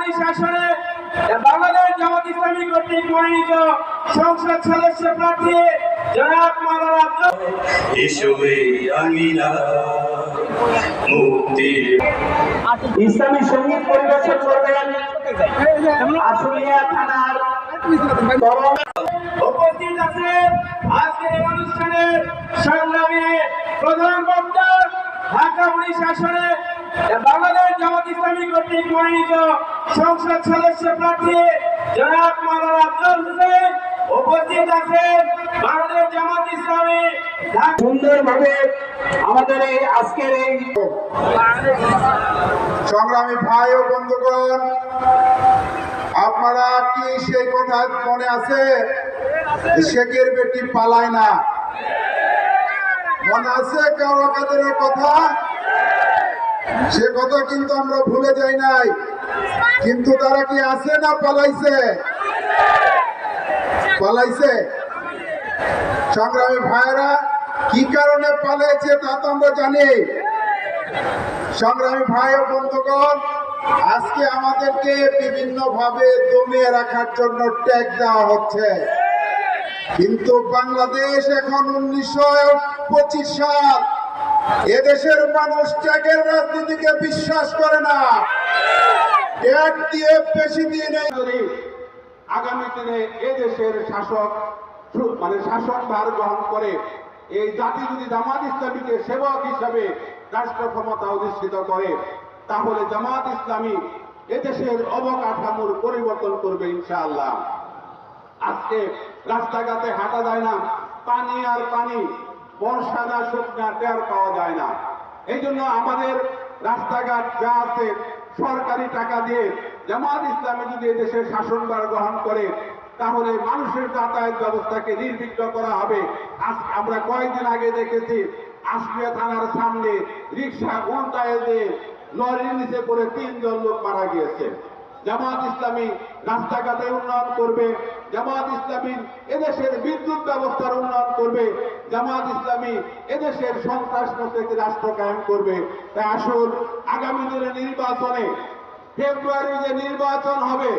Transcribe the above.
ঢাকা শাসনে বাংলাদেশ জামাত ইসলামী কর্তৃক মনোনীত সংসদ সদস্য প্রার্থী জনাব মাওলানা আব্দুল ইসলামী সঙ্গীত পরিবেশন করবেন আশুলিয়া থানার উপস্থিত আছেন আজকের এই অনুষ্ঠানের সংগ্রামী প্রধান বক্তা ঢাকা শাসনে বাংলাদেশ জামাত ইসলামী কর্তৃক মনোনীত সংসদ সদস্য প্রার্থী জনাব মাওলানা আব্দুল হোসেন। উপস্থিত আছেন বাংলাদেশ জামাত ইসলামী সুন্দরভাবে আমাদের এই আজকের এই সংগ্রামী ভাই ও বন্ধুগণ, আপনারা কি সেই কথা মনে আছে? শেখের বেটি পালায় না, মনে আছে কারো কাদের কথা? সে কথা কিন্তু আমরা ভুলে যাই নাই। কিন্তু তারা কি আছে না পালাইছে? পালাইছে। সংগ্রামী ভাইরা কি কারণে পালাইছে তা তো আমরা জানি। সংগ্রামী ভাই ও বন্ধুগণ, আজকে আমাদেরকে বিভিন্ন ভাবে দমিয়ে রাখার জন্য ট্যাগ দেওয়া হচ্ছে, কিন্তু বাংলাদেশ এখন 1925 সাল। এদেশের মানুষ ট্যাগের রাজনীতিকে বিশ্বাস করে না। ট্যাগ দিয়ে বেশি দিন আগামী দিনে এদেশের শাসক শাসনভার গ্রহণ করে এই জাতি যদি জামাত ইসলামীকে সেবক হিসাবে রাষ্ট্র ক্ষমতা অধিষ্ঠিত করে, তাহলে জামাত ইসলামী এদেশের অবকাঠামোর পরিবর্তন করবে ইনশাআল্লাহ। আজকে রাস্তাঘাটে হাঁটা যায় না, পানি আর পানি, বর্ষা না শুকনা টের পাওয়া যায় না। এই জন্য আমাদের রাস্তাঘাট যা আছে সরকারি টাকা দিয়ে জামাত ইসলামী যদি এদেশের শাসনভার গ্রহণ করে, তাহলে মানুষের যাতায়াত ব্যবস্থাকে নির্বিঘ্ন করা হবে। আমরা কয়েকদিন আগে দেখেছি আশুলিয়া থানার সামনে রিক্সা উল্টায় দিয়ে লরির নিচে পড়ে 3 জন লোক মারা গিয়েছে। জামাত ইসলামী রাস্তাঘাটে উন্নয়ন করবে, জামাত ইসলামী এদেশের বিদ্যুৎ ব্যবস্থার উন্নয়ন করবে, জামাত ইসলামী এদেশের সন্ত্রাস মুক্ত একটি রাষ্ট্র কায়েম করবে। তাই আসুন আগামী দিনের নির্বাচনে, ফেব্রুয়ারি যে নির্বাচন হবে,